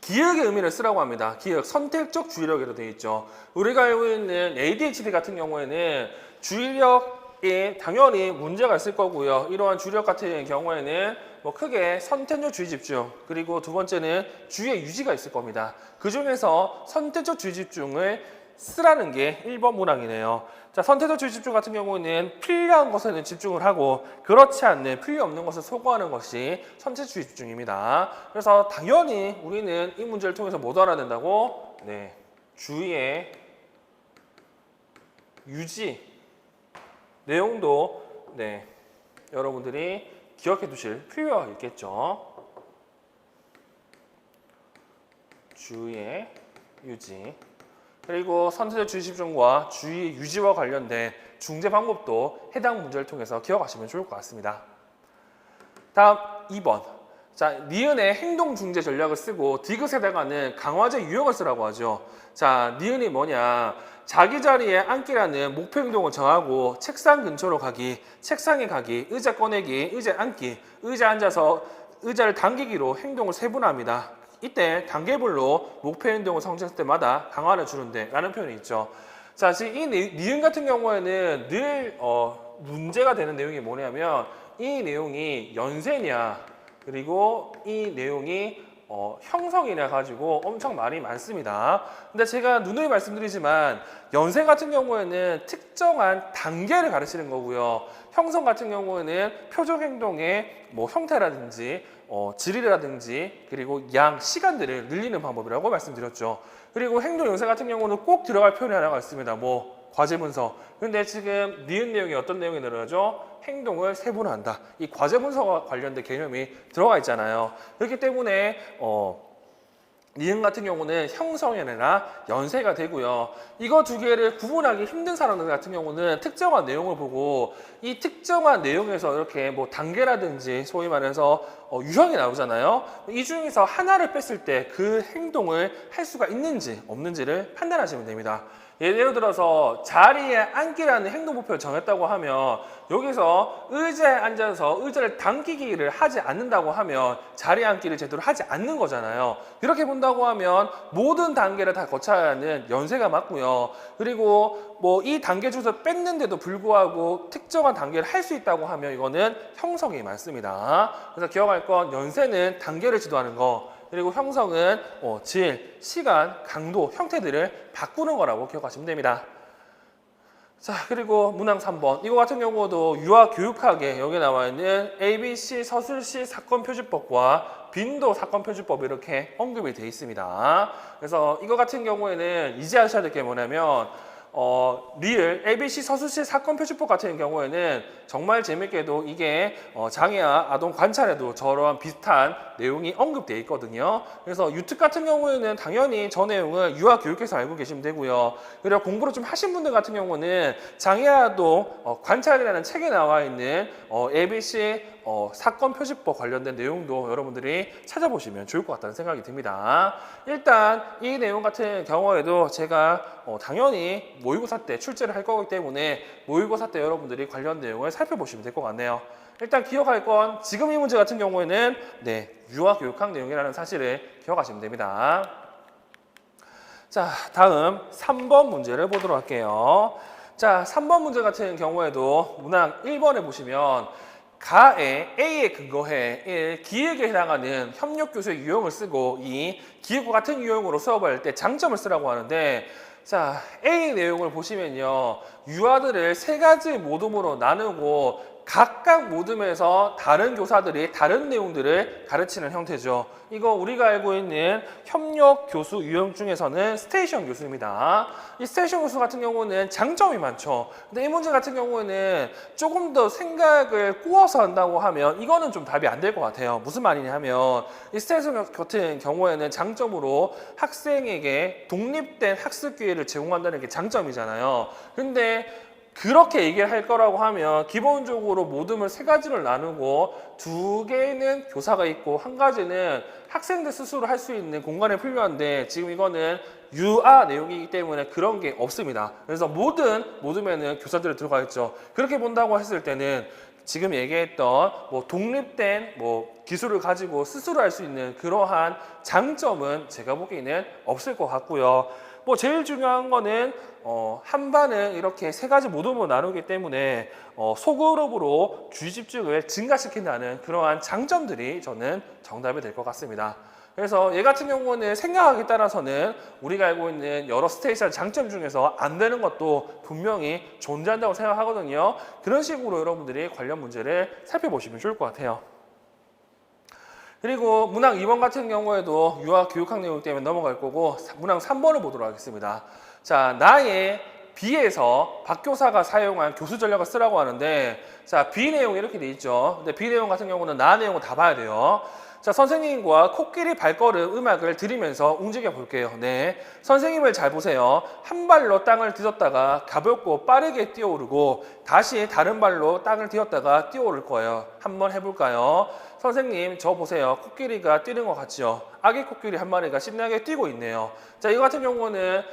기억의 의미를 쓰라고 합니다. 기억, 선택적 주의력이라고 되어 있죠. 우리가 알고 있는 ADHD 같은 경우에는 주의력에 당연히 문제가 있을 거고요. 이러한 주의력 같은 경우에는 뭐 크게 선택적 주의 집중, 그리고 두 번째는 주의의 유지가 있을 겁니다. 그 중에서 선택적 주의 집중을 쓰라는 게 1번 문항이네요. 자, 선택적 주의 집중 같은 경우는 필요한 것에는 집중을 하고 그렇지 않는 필요 없는 것을 소거하는 것이 선택적 주의 집중입니다. 그래서 당연히 우리는 이 문제를 통해서 못 알아낸다고 네, 주의의 유지 내용도 네, 여러분들이 기억해 두실 필요가 있겠죠. 주의의 유지. 그리고 선택적 주의 집중과 주의 유지와 관련된 중재 방법도 해당 문제를 통해서 기억하시면 좋을 것 같습니다. 다음 2번. 자, 니은의 행동 중재 전략을 쓰고 디귿에다가는 강화제 유형을 쓰라고 하죠. 자, 니은이 뭐냐? 자기 자리에 앉기라는 목표 행동을 정하고 책상 근처로 가기, 책상에 가기, 의자 꺼내기, 의자에 앉기, 의자에 앉아서 의자를 당기기로 행동을 세분화합니다. 이때 단계별로 목표 행동을 성취했을 때마다 강화를 주는데 라는 표현이 있죠. 자, 지금 이 니은 같은 경우에는 늘 문제가 되는 내용이 뭐냐면 이 내용이 연세냐 그리고 이 내용이 형성이냐 가지고 엄청 말이 많습니다. 근데 제가 누누이 말씀드리지만 연세 같은 경우에는 특정한 단계를 가르치는 거고요. 형성 같은 경우에는 표적 행동의 뭐 형태라든지 질이라든지 그리고 양, 시간들을 늘리는 방법이라고 말씀드렸죠. 그리고 행동 연세 같은 경우는 꼭 들어갈 표현이 하나가 있습니다. 뭐 과제 문서. 근데 지금 니은 내용이 어떤 내용이 들어가죠? 행동을 세분화한다. 이 과제 문서와 관련된 개념이 들어가 있잖아요. 그렇기 때문에 니은 같은 경우는 형성이 아니라 연세가 되고요. 이거 두 개를 구분하기 힘든 사람들 같은 경우는 특정한 내용을 보고 이 특정한 내용에서 이렇게 뭐 단계라든지 소위 말해서 유형이 나오잖아요. 이 중에서 하나를 뺐을 때 그 행동을 할 수가 있는지 없는지를 판단하시면 됩니다. 예를 들어서 자리에 앉기라는 행동 목표를 정했다고 하면 여기서 의자에 앉아서 의자를 당기기를 하지 않는다고 하면 자리에 앉기를 제대로 하지 않는 거잖아요. 이렇게 본다고 하면 모든 단계를 다 거쳐야 하는 연세가 맞고요. 그리고 뭐 이 단계 중에서 뺐는데도 불구하고 특정한 단계를 할 수 있다고 하면 이거는 형성이 맞습니다. 그래서 기억할 건 연세는 단계를 지도하는 거, 그리고 형성은 질, 시간, 강도, 형태들을 바꾸는 거라고 기억하시면 됩니다. 자, 그리고 문항 3번. 이거 같은 경우도 유아 교육학에 여기 나와 있는 ABC 서술시 사건표지법과 빈도 사건표지법 이렇게 언급이 되어 있습니다. 그래서 이거 같은 경우에는 이제 아셔야 될 게 뭐냐면 리을 ABC 서술시 사건표지법 같은 경우에는 정말 재밌게도 이게 장애아 아동 관찰에도 저런 비슷한 내용이 언급되어 있거든요. 그래서 유특 같은 경우에는 당연히 저 내용을 유아 교육에서 알고 계시면 되고요. 그리고 공부를 좀 하신 분들 같은 경우는 장애아 아동 관찰이라는 책에 나와 있는 ABC 사건 표지법 관련된 내용도 여러분들이 찾아보시면 좋을 것 같다는 생각이 듭니다. 일단 이 내용 같은 경우에도 제가 당연히 모의고사 때 출제를 할 거기 때문에 모의고사 때 여러분들이 관련 내용을 살펴보시면 될 것 같네요. 일단 기억할 건 지금 이 문제 같은 경우에는 유아교육학 내용이라는 사실을 기억하시면 됩니다. 자, 다음 3번 문제를 보도록 할게요. 자, 3번 문제 같은 경우에도 문항 1번에 보시면 가에 A에 근거해 1. 기획에 해당하는 협력 교수의 유형을 쓰고 2. 기획과 같은 유형으로 수업을 할 때 장점을 쓰라고 하는데 자, A 내용을 보시면요. 유아들을 세 가지 모둠으로 나누고 각각 모둠에서 다른 교사들이 다른 내용들을 가르치는 형태죠. 이거 우리가 알고 있는 협력 교수 유형 중에서는 스테이션 교수입니다. 이 스테이션 교수 같은 경우는 장점이 많죠. 근데 이 문제 같은 경우에는 조금 더 생각을 꼬아서 한다고 하면 이거는 좀 답이 안 될 것 같아요. 무슨 말이냐 하면 이 스테이션 같은 경우에는 장점으로 학생에게 독립된 학습 기회를 제공한다는 게 장점이잖아요. 근데 그렇게 얘기를 할 거라고 하면 기본적으로 모둠을 세 가지를 나누고 두 개는 교사가 있고 한 가지는 학생들 스스로 할 수 있는 공간에 필요한데 지금 이거는 유아 내용이기 때문에 그런 게 없습니다. 그래서 모든 모둠에는 교사들이 들어가 있죠. 그렇게 본다고 했을 때는 지금 얘기했던 뭐 독립된 뭐 기술을 가지고 스스로 할 수 있는 그러한 장점은 제가 보기에는 없을 것 같고요. 뭐 제일 중요한 거는 한 반은 이렇게 세 가지 모둠으로 나누기 때문에 소그룹으로 주의 집중을 증가시킨다는 그러한 장점들이 저는 정답이 될 것 같습니다. 그래서 얘 같은 경우는 생각하기에 따라서는 우리가 알고 있는 여러 스테이션 장점 중에서 안 되는 것도 분명히 존재한다고 생각하거든요. 그런 식으로 여러분들이 관련 문제를 살펴보시면 좋을 것 같아요. 그리고 문항 2번 같은 경우에도 유아 교육학 내용 때문에 넘어갈 거고 문항 3번을 보도록 하겠습니다. 자, 나의 B에서 박 교사가 사용한 교수 전략을 쓰라고 하는데 자, B 내용이 이렇게 돼 있죠. 근데 B 내용 같은 경우는 나 내용을 다 봐야 돼요. 자, 선생님과 코끼리 발걸음 음악을 들으면서 움직여 볼게요. 네, 선생님을 잘 보세요. 한 발로 땅을 디뎠다가 가볍고 빠르게 뛰어오르고 다시 다른 발로 땅을 디뎠다가 뛰어오를 거예요. 한번 해볼까요? 선생님, 저 보세요. 코끼리가 뛰는 것 같죠? 아기 코끼리 한 마리가 신나게 뛰고 있네요. 자, 이거 같은 경우는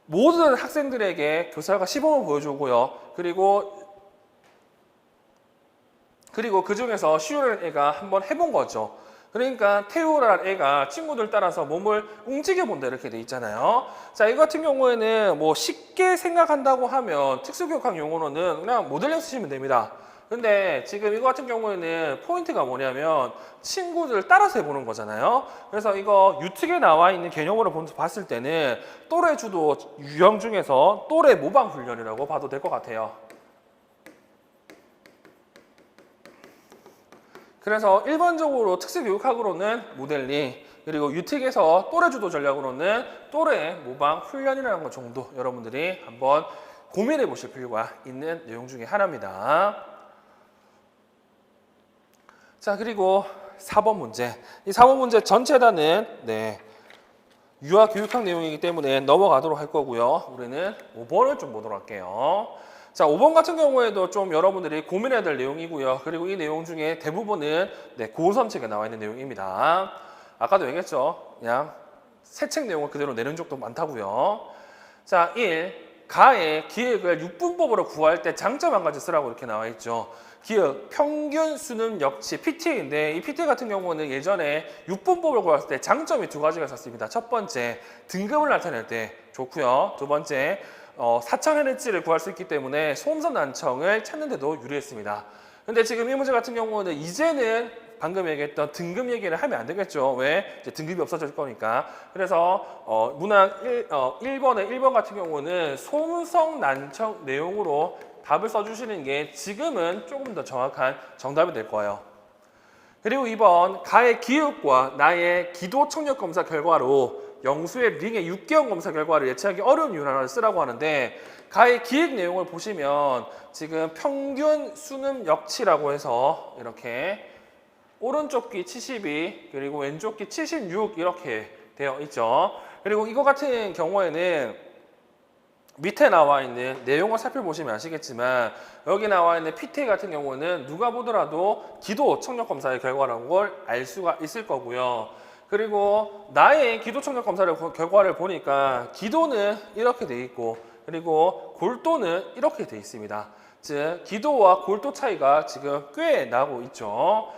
모든 학생들에게 교사가 시범을 보여주고요. 그리고 그 중에서 시우라는 애가 한번 해본 거죠. 그러니까 태우라는 애가 친구들 따라서 몸을 움직여 본다 이렇게 돼 있잖아요. 자, 이 같은 경우에는 뭐 쉽게 생각한다고 하면 특수교육학 용어로는 그냥 모델링 쓰시면 됩니다. 근데 지금 이거 같은 경우에는 포인트가 뭐냐면 친구들 따라서 해보는 거잖아요. 그래서 이거 유특에 나와 있는 개념으로 봤을 때는 또래 주도 유형 중에서 또래 모방 훈련이라고 봐도 될 것 같아요. 그래서 일반적으로 특수교육학으로는 모델링, 그리고 유특에서 또래 주도 전략으로는 또래 모방 훈련이라는 것 정도 여러분들이 한번 고민해 보실 필요가 있는 내용 중에 하나입니다. 자, 그리고 4번 문제. 이 4번 문제 전체다는 유아 교육학 내용이기 때문에 넘어가도록 할 거고요. 우리는 5번을 좀 보도록 할게요. 자, 5번 같은 경우에도 좀 여러분들이 고민해야 될 내용이고요. 그리고 이 내용 중에 대부분은 고선책에 나와 있는 내용입니다. 아까도 얘기했죠. 그냥 새 책 내용을 그대로 내는 적도 많다고요. 자, 1. 가의 기획을 6분법으로 구할 때 장점 한 가지 쓰라고 이렇게 나와 있죠. 기획, 평균 수능 역치 PTA인데 이 PTA 같은 경우는 예전에 6분법을 구할 때 장점이 두 가지가 있었습니다. 첫 번째, 등급을 나타낼 때 좋고요. 두 번째, 4000Hz를 구할 수 있기 때문에 소음선 난청을 찾는 데도 유리했습니다. 근데 지금 이 문제 같은 경우는 이제는 방금 얘기했던 등급 얘기를 하면 안 되겠죠. 왜? 이제 등급이 없어질 거니까. 그래서 문항 1번의 1번 같은 경우는 소음성 난청 내용으로 답을 써주시는 게 지금은 조금 더 정확한 정답이 될 거예요. 그리고 2번, 가의 기획과 나의 기도 청력 검사 결과로 영수의 링의 6개월 검사 결과를 예측하기 어려운 이유를 하나 쓰라고 하는데 가의 기획 내용을 보시면 지금 평균 수능 역치라고 해서 이렇게 오른쪽 귀 72 그리고 왼쪽 귀 76 이렇게 되어 있죠. 그리고 이거 같은 경우에는 밑에 나와 있는 내용을 살펴보시면 아시겠지만 여기 나와 있는 PTA 같은 경우는 누가 보더라도 기도 청력 검사의 결과라는 걸 알 수가 있을 거고요. 그리고 나의 기도 청력 검사의 결과를 보니까 기도는 이렇게 돼 있고 그리고 골도는 이렇게 돼 있습니다. 즉 기도와 골도 차이가 지금 꽤 나고 있죠.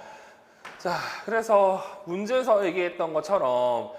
자, 그래서 문제에서 얘기했던 것처럼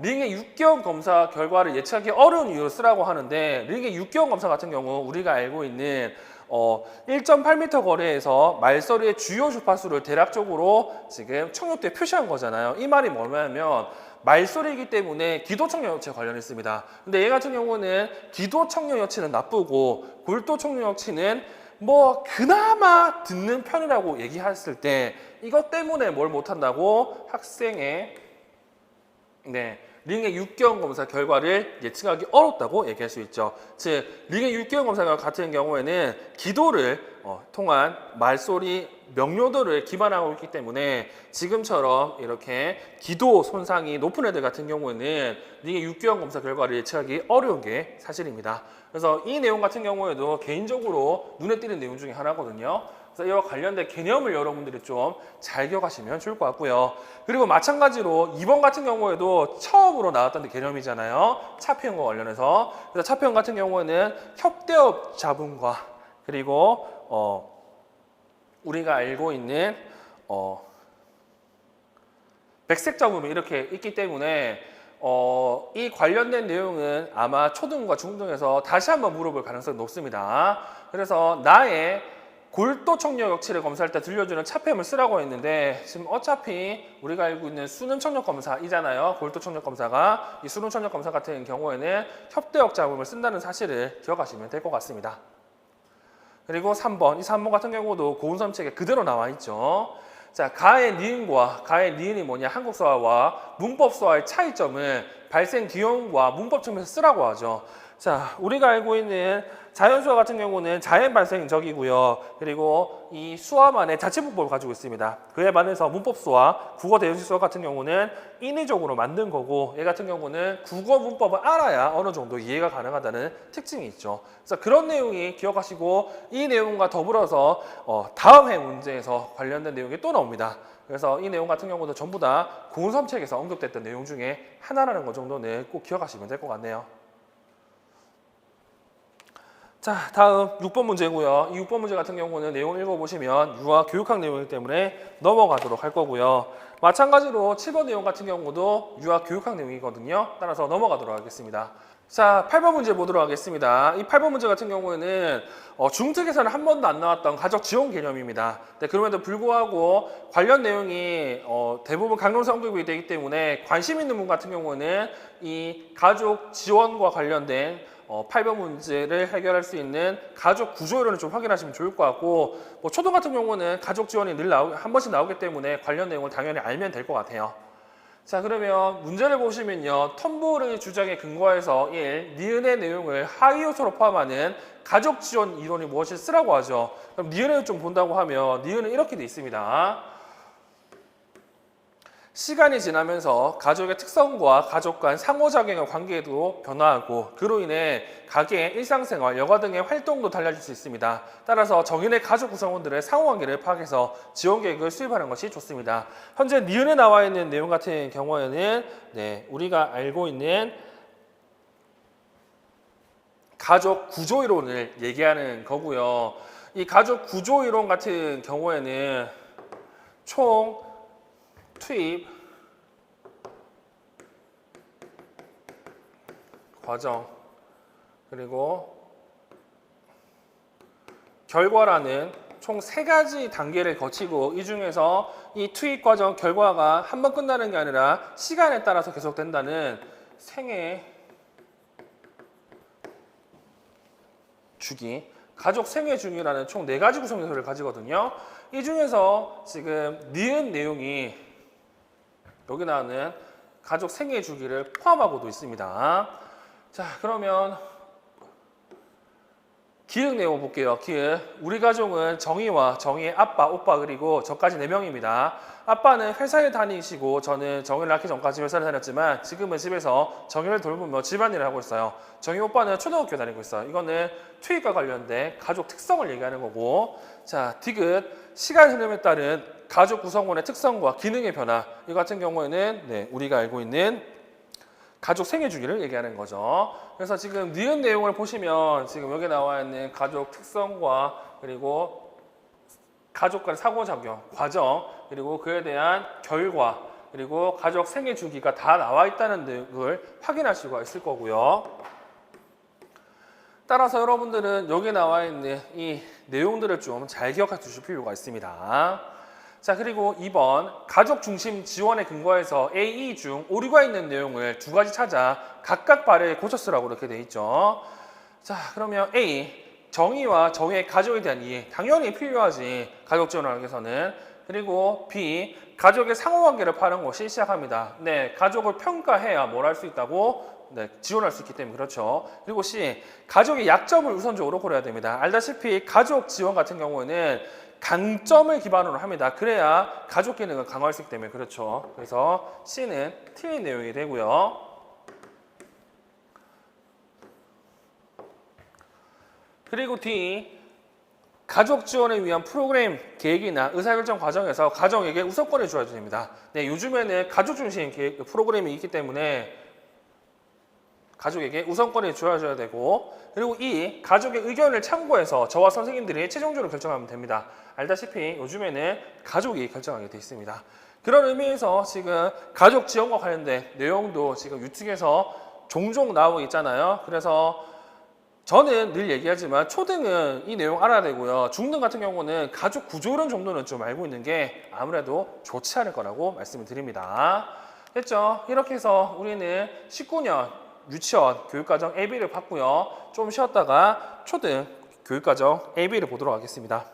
링의 6개월 검사 결과를 예측하기 어려운 이유를 쓰라고 하는데 링의 6개월 검사 같은 경우 우리가 알고 있는 1.8m 거리에서 말소리의 주요 주파수를 대략적으로 지금 청력도에 표시한 거잖아요. 이 말이 뭐냐면 말소리이기 때문에 기도 청력 여치에 관련했습니다. 근데 얘 같은 경우는 기도 청력 여치는 나쁘고 골도 청력 여치는 뭐 그나마 듣는 편이라고 얘기했을 때 이것 때문에 뭘 못한다고 학생의 링의 6개월 검사 결과를 예측하기 어렵다고 얘기할 수 있죠. 즉 링의 6개월 검사 결과 같은 경우에는 기도를 통한 말소리 명료도를 기반하고 있기 때문에 지금처럼 이렇게 기도 손상이 높은 애들 같은 경우에는 링의 6개월 검사 결과를 예측하기 어려운 게 사실입니다. 그래서 이 내용 같은 경우에도 개인적으로 눈에 띄는 내용 중에 하나거든요. 그래서 이와 관련된 개념을 여러분들이 좀 잘 기억하시면 좋을 것 같고요. 그리고 마찬가지로 이번 같은 경우에도 처음으로 나왔던 개념이잖아요. 차표현과 관련해서. 그래서 차표현 같은 경우에는 협대업 자분과 그리고 우리가 알고 있는 백색 자분이 이렇게 있기 때문에 이 관련된 내용은 아마 초등과 중등에서 다시 한번 물어볼 가능성이 높습니다. 그래서 나의 골도 청력 역치를 검사할 때 들려주는 차표음을 쓰라고 했는데 지금 어차피 우리가 알고 있는 수능 청력 검사이잖아요. 골도 청력 검사가 이 수능 청력 검사 같은 경우에는 협대역 자음을 쓴다는 사실을 기억하시면 될 것 같습니다. 그리고 3번, 이 3번 같은 경우도 고운섬책에 그대로 나와 있죠. 자, 가의 니은과 가의 니은이 뭐냐? 한국서와 문법서와의 차이점을 발생 기형과 문법 측면에서 쓰라고 하죠. 자, 우리가 알고 있는 자연수화 같은 경우는 자연 발생적이고요. 그리고 이 수화만의 자체 문법을 가지고 있습니다. 그에 반해서 문법수와 국어 대연수화 같은 경우는 인위적으로 만든 거고 얘 같은 경우는 국어 문법을 알아야 어느 정도 이해가 가능하다는 특징이 있죠. 그래서 그런 내용이 기억하시고 이 내용과 더불어서 다음 해 문제에서 관련된 내용이 또 나옵니다. 그래서 이 내용 같은 경우도 전부 다 고운섬책에서 언급됐던 내용 중에 하나라는 것 정도는 꼭 기억하시면 될 것 같네요. 자, 다음 6번 문제고요. 이 6번 문제 같은 경우는 내용을 읽어보시면 유아 교육학 내용이기 때문에 넘어가도록 할 거고요. 마찬가지로 7번 내용 같은 경우도 유아 교육학 내용이거든요. 따라서 넘어가도록 하겠습니다. 자, 8번 문제 보도록 하겠습니다. 이 8번 문제 같은 경우에는 중특에서는 한 번도 안 나왔던 가족 지원 개념입니다. 네, 그럼에도 불구하고 관련 내용이 대부분 강론사 언급이 되기 때문에 관심 있는 분 같은 경우는 이 가족 지원과 관련된 8번 문제를 해결할 수 있는 가족 구조 이론을 좀 확인하시면 좋을 것 같고 초등 같은 경우는 가족 지원이 늘 한 번씩 나오기 때문에 관련 내용을 당연히 알면 될 것 같아요. 자, 그러면 문제를 보시면요. 텀블의 주장에 근거해서 1. 니은의 내용을 하위 요소로 포함하는 가족 지원 이론이 무엇을 쓰라고 하죠. 그럼 니은을 좀 본다고 하면 니은은 이렇게 돼 있습니다. 시간이 지나면서 가족의 특성과 가족 간 상호작용의 관계도 변화하고 그로 인해 가게의 일상생활, 여가 등의 활동도 달라질 수 있습니다. 따라서 정인의 가족 구성원들의 상호관계를 파악해서 지원 계획을 수립하는 것이 좋습니다. 현재 니은에 나와 있는 내용 같은 경우에는 우리가 알고 있는 가족 구조이론을 얘기하는 거고요. 이 가족 구조이론 같은 경우에는 총 투입 과정 그리고 결과라는 총 3가지 단계를 거치고 이 중에서 이 투입 과정 결과가 한 번 끝나는 게 아니라 시간에 따라서 계속된다는 생애 주기 가족 생애 주기라는 총 4가지 구성 요소를 가지거든요. 이 중에서 지금 니은 내용이 여기 나오는 가족 생애 주기를 포함하고도 있습니다. 자, 그러면 기획 내용 볼게요. 기획. 우리 가족은 정희와 정희의 아빠, 오빠 그리고 저까지 4명입니다. 아빠는 회사에 다니시고 저는 정희를 낳기 전까지 회사를 다녔지만 지금은 집에서 정희를 돌보며 집안일을 하고 있어요. 정희 오빠는 초등학교 다니고 있어요. 이거는 투입과 관련된 가족 특성을 얘기하는 거고 자, 디귿. 시간 흐름에 따른 가족 구성원의 특성과 기능의 변화 이 같은 경우에는 우리가 알고 있는 가족 생애 주기를 얘기하는 거죠. 그래서 지금 니은 내용을 보시면 지금 여기 나와 있는 가족 특성과 그리고 가족 간 상호작용, 과정, 그리고 그에 대한 결과, 그리고 가족 생애 주기가 다 나와 있다는 걸 확인할 수가 있을 거고요. 따라서 여러분들은 여기 나와 있는 이 내용들을 좀 잘 기억해 두실 필요가 있습니다. 자, 그리고 2번 가족 중심 지원에 근거해서 A, E 중 오류가 있는 내용을 두 가지 찾아 각각 발에 고쳐 쓰라고 이렇게 돼 있죠. 자, 그러면 A 정의와 정의의 가족에 대한 이해 당연히 필요하지, 가족 지원을 하기 위해서는. 그리고 B 가족의 상호관계를 파는 것이 시작합니다. 네, 가족을 평가해야 뭘 할 수 있다고? 네, 지원할 수 있기 때문에 그렇죠. 그리고 C 가족의 약점을 우선적으로 고려해야 됩니다. 알다시피 가족 지원 같은 경우에는 강점을 기반으로 합니다. 그래야 가족 기능을 강화할 수 있기 때문에 그렇죠. 그래서 C는 틀린 내용이 되고요. 그리고 D 가족 지원을 위한 프로그램 계획이나 의사결정 과정에서 가정에게 우선권을 줘야 됩니다. 네, 요즘에는 가족 중심 계획, 프로그램이 있기 때문에 가족에게 우선권을 줘야 되고, 그리고 이 가족의 의견을 참고해서 저와 선생님들이 최종적으로 결정하면 됩니다. 알다시피 요즘에는 가족이 결정하게 돼 있습니다. 그런 의미에서 지금 가족 지원과 관련된 내용도 지금 유튜브에서 종종 나오고 있잖아요. 그래서 저는 늘 얘기하지만 초등은 이 내용 알아야 되고요. 중등 같은 경우는 가족 구조론 정도는 좀 알고 있는 게 아무래도 좋지 않을 거라고 말씀을 드립니다. 됐죠? 이렇게 해서 우리는 19년 유치원 교육과정 AB를 봤고요. 좀 쉬었다가 초등 교육과정 AB를 보도록 하겠습니다.